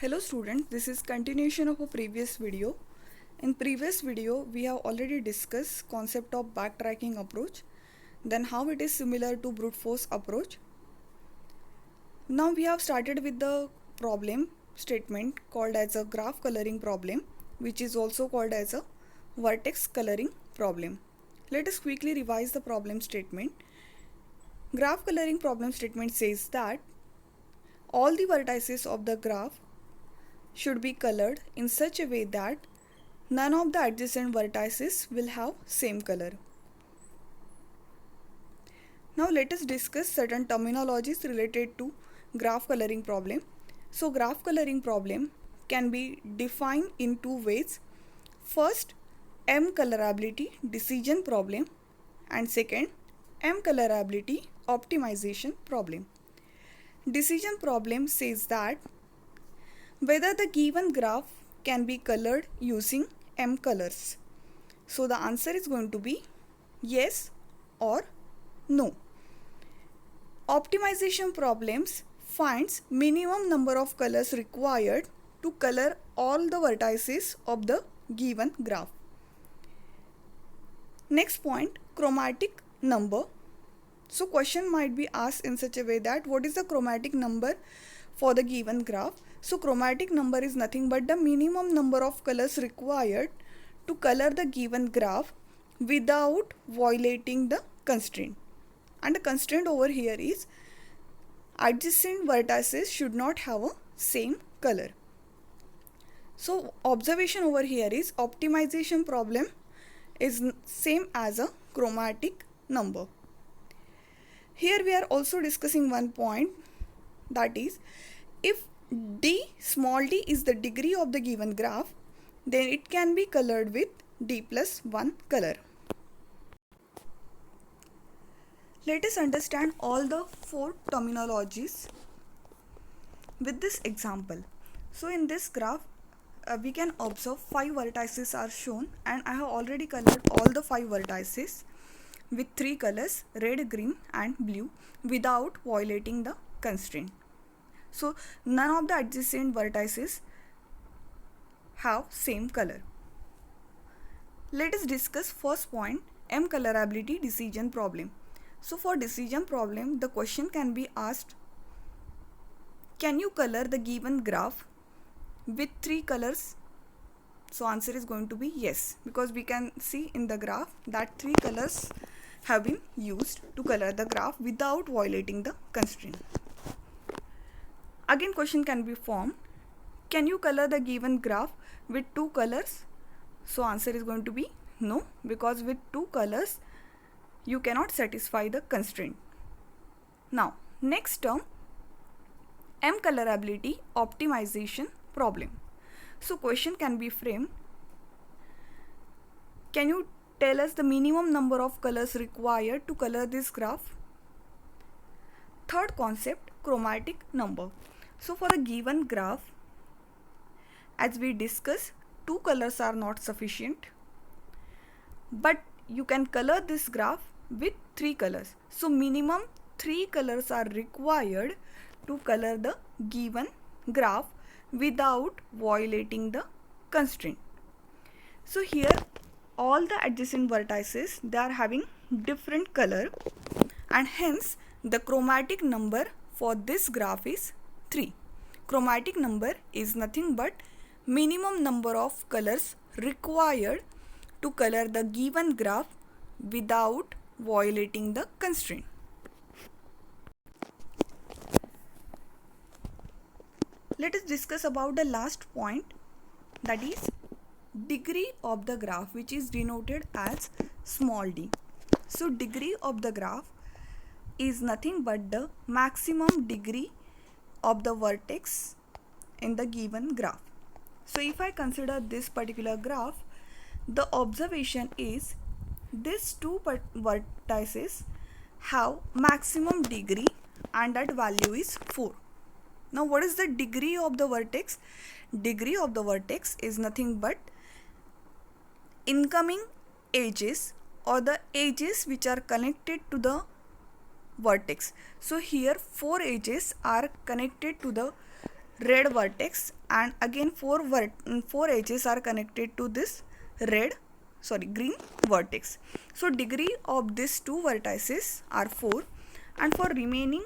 Hello students, this is continuation of a previous video. In previous video, we have already discussed concept of backtracking approach, then how it is similar to brute force approach. Now we have started with the problem statement called as a graph coloring problem, which is also called as a vertex coloring problem. Let us quickly revise the problem statement. Graph coloring problem statement says that all the vertices of the graph should be colored in such a way that none of the adjacent vertices will have same color. Now let us discuss certain terminologies related to graph coloring problem. So graph coloring problem can be defined in two ways. First, M colorability decision problem, and second, M colorability optimization problem. Decision problem says that whether the given graph can be colored using M colors. So the answer is going to be yes or no. Optimization problems finds minimum number of colors required to color all the vertices of the given graph. Next point, chromatic number. So question might be asked in such a way that what is the chromatic number for the given graph? So chromatic number is nothing but the minimum number of colors required to color the given graph without violating the constraint. And the constraint over here is adjacent vertices should not have a same color. So observation over here is optimization problem is same as a chromatic number. Here we are also discussing one point, that is, if d small d is the degree of the given graph, then it can be colored with d plus 1 color. Let us understand all the four terminologies with this example. So in this graph, we can observe 5 vertices are shown, and I have already colored all the 5 vertices with 3 colors, red, green and blue, without violating the constraint. So none of the adjacent vertices have same color. Let us discuss first point, M colorability decision problem. So for decision problem, the question can be asked, can you color the given graph with 3 colors? So answer is going to be yes, because we can see in the graph that 3 colors have been used to color the graph without violating the constraint. Again question can be formed, can you color the given graph with 2 colors? So answer is going to be no, because with 2 colors you cannot satisfy the constraint. Now next term, M colorability optimization problem. So question can be framed, can you tell us the minimum number of colors required to color this graph? Third concept, chromatic number. So for a given graph, as we discussed, 2 colors are not sufficient, but you can color this graph with 3 colors. So minimum 3 colors are required to color the given graph without violating the constraint. So here all the adjacent vertices, they are having different color, and hence the chromatic number for this graph is 3. Chromatic number is nothing but minimum number of colors required to color the given graph without violating the constraint. Let us discuss about the last point, that is degree of the graph, which is denoted as small d. So degree of the graph is nothing but the maximum degree of the vertex in the given graph. So if I consider this particular graph, the observation is these 2 vertices have maximum degree, and that value is 4. Now what is the degree of the vertex? Degree of the vertex is nothing but incoming edges or the edges which are connected to the vertex. So here 4 edges are connected to the red vertex, and again four edges are connected to this green vertex. So degree of these two vertices are 4, and for remaining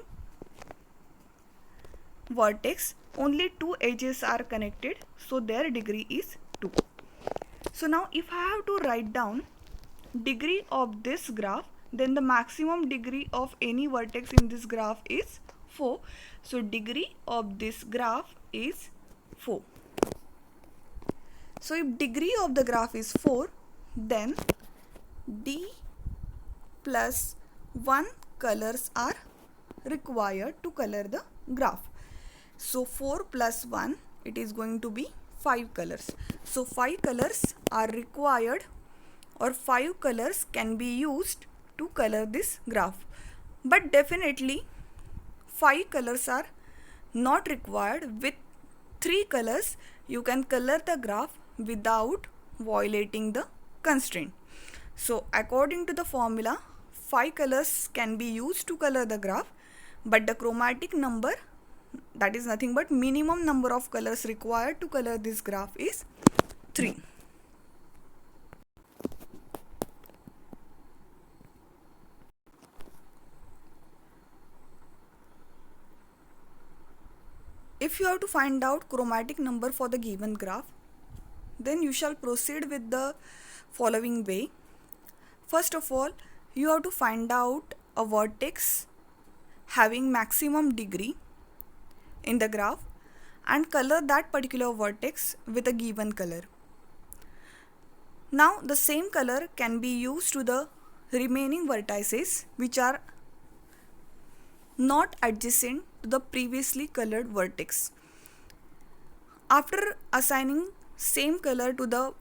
vertex only two edges are connected, so their degree is 2. So now if I have to write down degree of this graph, then the maximum degree of any vertex in this graph is 4. So degree of this graph is 4. So if degree of the graph is 4, then D plus 1 colors are required to color the graph. So 4 plus 1, it is going to be 5 colors. So 5 colors are required, or 5 colors can be used to color this graph. But definitely 5 colors are not required. With 3 colors you can color the graph without violating the constraint. So according to the formula, 5 colors can be used to color the graph, but the chromatic number, that is nothing but minimum number of colors required to color this graph, is 3. If you have to find out chromatic number for the given graph, then you shall proceed with the following way. First of all, you have to find out a vertex having maximum degree in the graph and color that particular vertex with a given color. Now the same color can be used to the remaining vertices which are not adjacent to the previously colored vertex. After assigning same color to the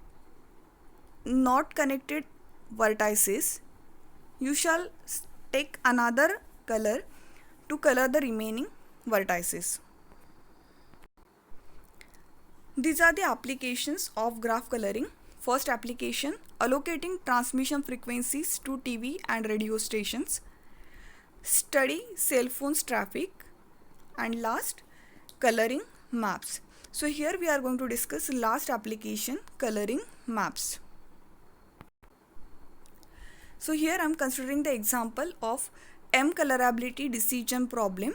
not connected vertices, you shall take another color to color the remaining vertices. These are the applications of graph coloring. First application, allocating transmission frequencies to TV and radio stations. Study cell phones traffic, and last, coloring maps. So here we are going to discuss last application, coloring maps. So here I am considering the example of M colorability decision problem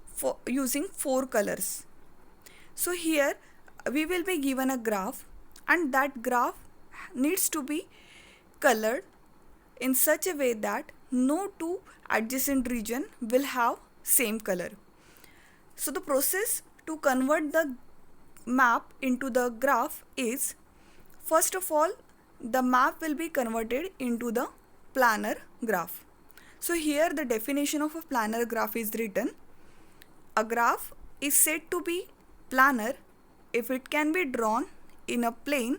for using 4 colors. So here we will be given a graph, and that graph needs to be colored in such a way that no two adjacent region will have same color. So the process to convert the map into the graph is, first of all, the map will be converted into the planar graph. So here the definition of a planar graph is written. A graph is said to be planar if it can be drawn in a plane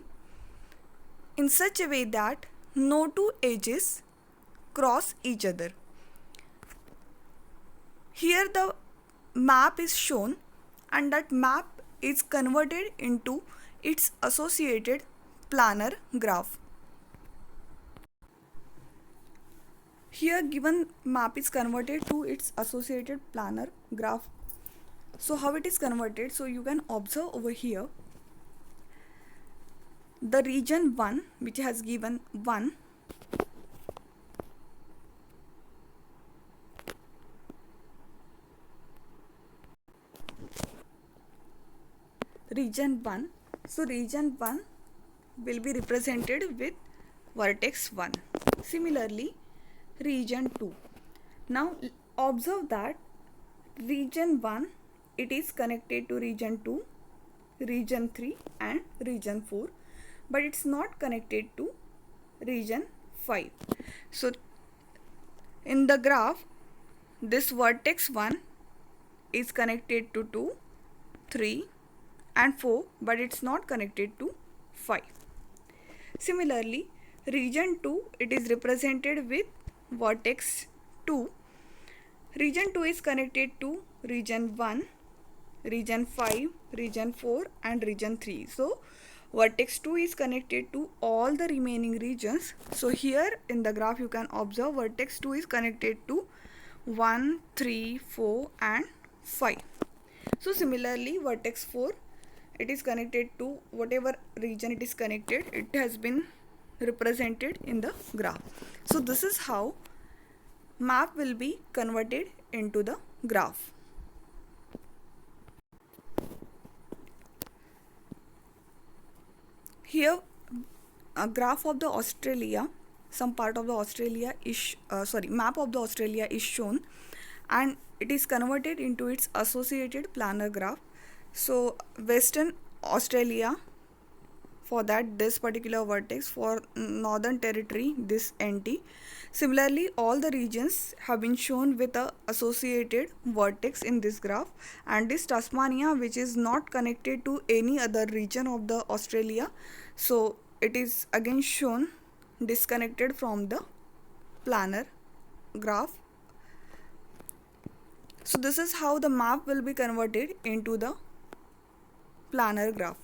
in such a way that no two edges cross each other. Here the map is shown, and that map is converted into its associated planar graph. Here given map is converted to its associated planar graph. So how it is converted? So you can observe over here the region 1, which has given 1, region 1. So region 1 will be represented with vertex 1. Similarly, region 2. Now observe that region 1, it is connected to region 2, region 3 and region 4, but it's not connected to region 5. So in the graph, this vertex 1 is connected to 2, 3 and 4, but it's not connected to 5. Similarly, region 2, it is represented with vertex 2. Region 2 is connected to region 1, region 5, region 4 and region 3. So vertex 2 is connected to all the remaining regions. So here in the graph you can observe vertex 2 is connected to 1, 3, 4 and 5. So similarly, vertex 4, it is connected to whatever region it is connected, it has been represented in the graph. So this is how map will be converted into the graph. Here a graph of the Australia, some part of the Australia is map of the Australia is shown, and it is converted into its associated planar graph. So Western Australia, for that this particular vertex, for Northern Territory this NT. Similarly, all the regions have been shown with a associated vertex in this graph, and this Tasmania, which is not connected to any other region of the Australia, so it is again shown disconnected from the planar graph. So this is how the map will be converted into the planar graph.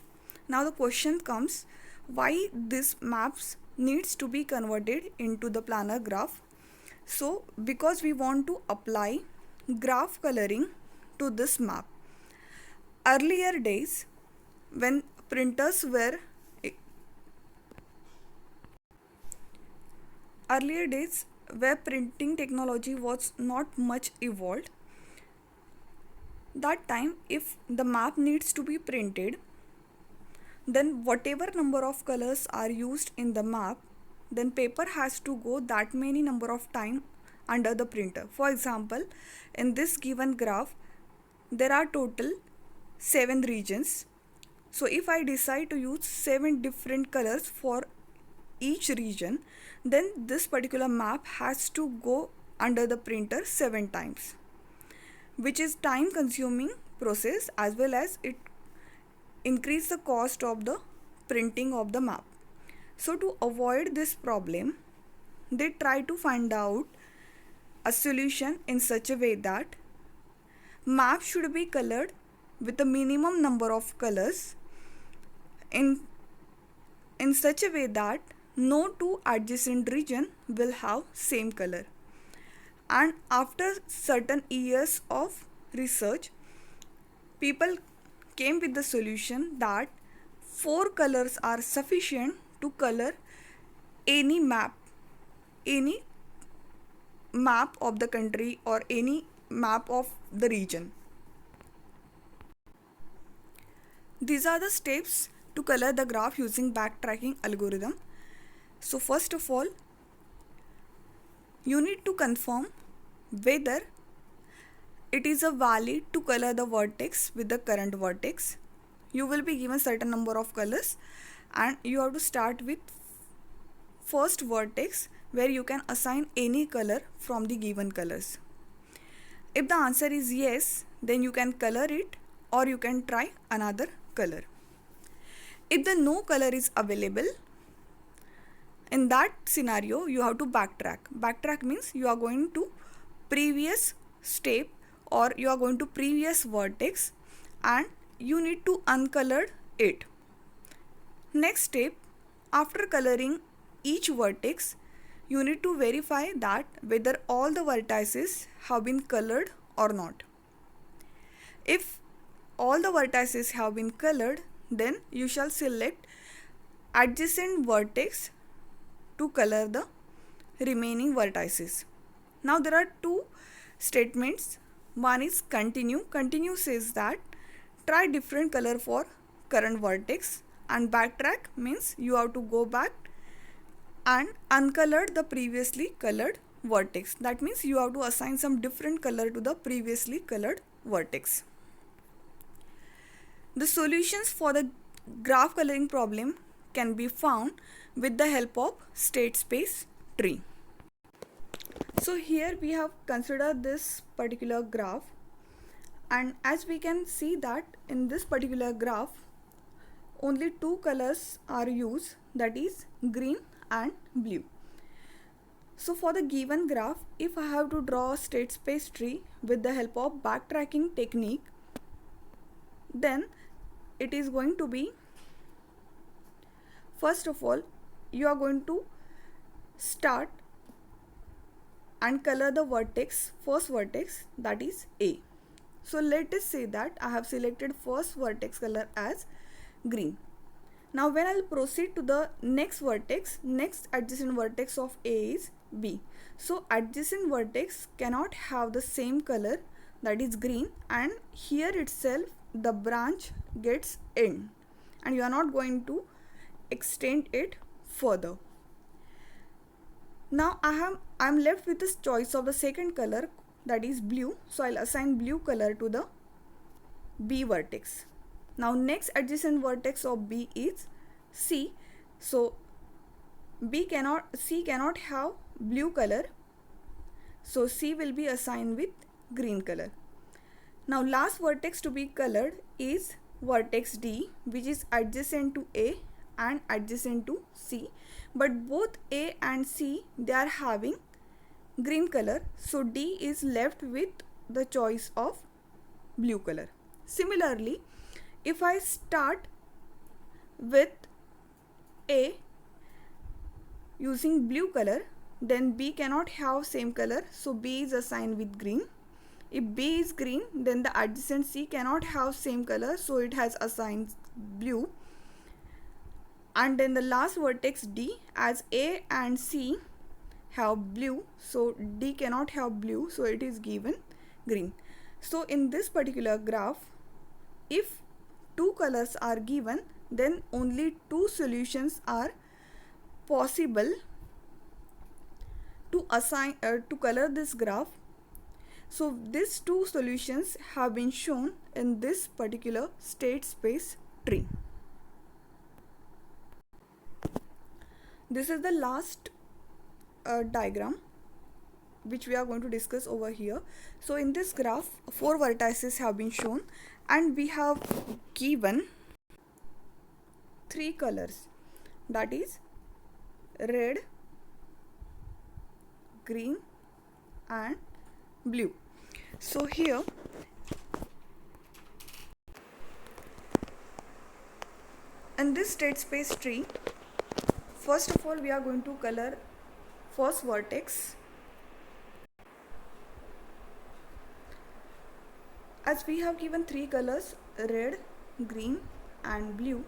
Now the question comes, why this maps needs to be converted into the planar graph? So because we want to apply graph coloring to this map. Earlier days, when printers were earlier days where printing technology was not much evolved, that time if the map needs to be printed, then whatever number of colors are used in the map, then paper has to go that many number of time under the printer. For example, in this given graph there are total 7 regions. So if I decide to use 7 different colors for each region, then this particular map has to go under the printer 7 times, which is time consuming process, as well as it increase the cost of the printing of the map. So to avoid this problem, they try to find out a solution in such a way that map should be colored with a minimum number of colors in such a way that no two adjacent region will have same color. And after certain years of research, people came with the solution that 4 colors are sufficient to color any map of the country or any map of the region. These are the steps to color the graph using backtracking algorithm. So first of all, you need to confirm whether it is a valid to color the vertex with the current vertex. You will be given certain number of colors, and you have to start with first vertex where you can assign any color from the given colors. If the answer is yes, then you can color it, or you can try another color. If the no color is available, in that scenario you have to backtrack. Backtrack means you are going to previous step, or you are going to previous vertex, and you need to uncolor it. Next step, after coloring each vertex, you need to verify that whether all the vertices have been colored or not. If all the vertices have been colored, then you shall select adjacent vertex to color the remaining vertices. Now there are two statements. One is continue. Continue says that try different color for current vertex, and backtrack means you have to go back and uncolor the previously colored vertex. That means you have to assign some different color to the previously colored vertex. The solutions for the graph coloring problem can be found with the help of state space tree. So here we have considered this particular graph, and as we can see that in this particular graph only 2 colors are used, that is green and blue. So for the given graph, if I have to draw a state space tree with the help of backtracking technique, then it is going to be, first of all, you are going to start and color the vertex, first vertex, that is A. So let us say that I have selected first vertex color as green. Now when I'll proceed to the next vertex, next adjacent vertex of A is B. So adjacent vertex cannot have the same color, that is green, and here itself the branch gets end and you are not going to extend it further. Now I'm left with this choice of the second color, that is blue. So I'll assign blue color to the B vertex. Now next adjacent vertex of B is C. So C cannot have blue color, so C will be assigned with green color. Now last vertex to be colored is vertex D, which is adjacent to A and adjacent to C, but both A and C, they are having green color, so D is left with the choice of blue color. Similarly, if I start with A using blue color, then B cannot have same color, so B is assigned with green. If B is green, then the adjacent C cannot have same color, so it has assigned blue. And then the last vertex D, as A and C have blue, so D cannot have blue, so it is given green. So in this particular graph, if two colors are given, then only two solutions are possible to assign to color this graph. So these two solutions have been shown in this particular state space tree. This is the last diagram which we are going to discuss over here. So in this graph, 4 vertices have been shown and we have given 3 colors, that is red, green and blue. So here in this state space tree, first of all we are going to color first vertex. As we have given 3 colors, red, green and blue,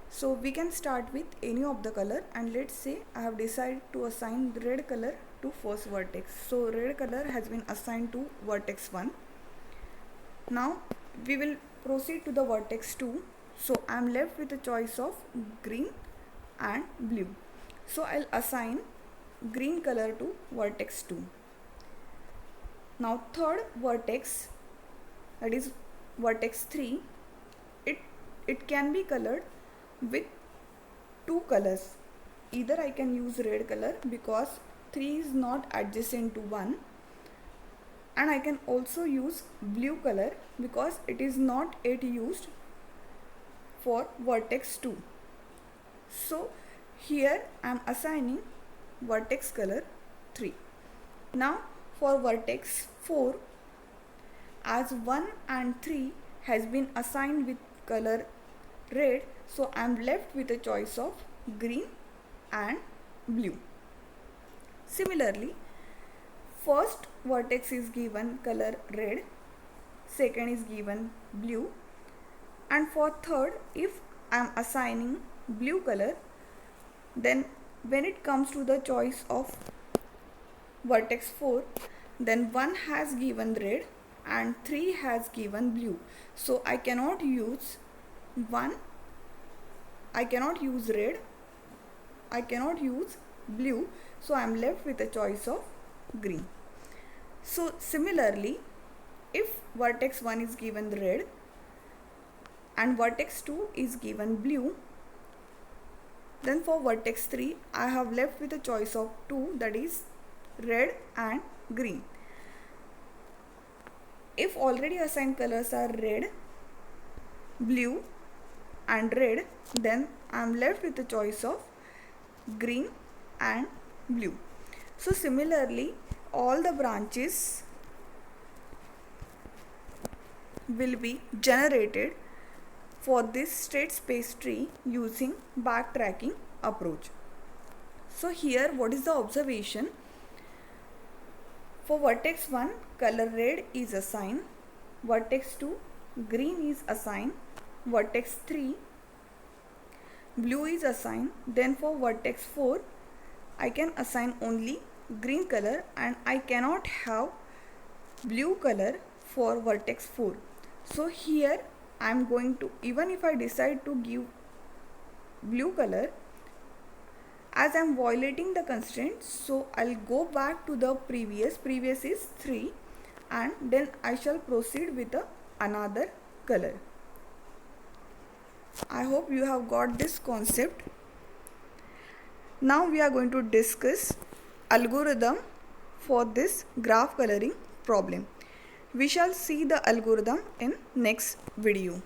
so we can start with any of the color, and let's say I have decided to assign red color to first vertex. So red color has been assigned to vertex 1. Now we will proceed to the vertex 2. So I am left with the choice of green and blue. So I'll assign green color to vertex 2. Now third vertex, that is vertex 3, it can be colored with 2 colors. Either I can use red color because 3 is not adjacent to 1, and I can also use blue color because it is not yet used for vertex 2. So here I am assigning vertex color 3. Now for vertex 4, as 1 and 3 has been assigned with color red, so I am left with a choice of green and blue. Similarly, first vertex is given color red, second is given blue, and for third, if I am assigning blue color, then when it comes to the choice of vertex 4, then 1 has given red and 3 has given blue. So I cannot use red, I cannot use blue, so I am left with a choice of green. So similarly, if vertex 1 is given red and vertex 2 is given blue, then for vertex 3 I have left with a choice of 2, that is red and green. If already assigned colors are red, blue and red, then I am left with the choice of green and blue. So similarly, all the branches will be generated for this state space tree using backtracking approach. So here what is the observation? For vertex 1, color red is assigned vertex 2 green is assigned, vertex 3 blue is assigned. Then for vertex 4 I can assign only green color and I cannot have blue color for vertex 4. So here I am going to, even if I decide to give blue color, as I am violating the constraint, so I'll go back to the previous is 3, and then I shall proceed with another color. I hope you have got this concept. Now we are going to discuss algorithm for this graph coloring problem. We shall see the algorithm in next video.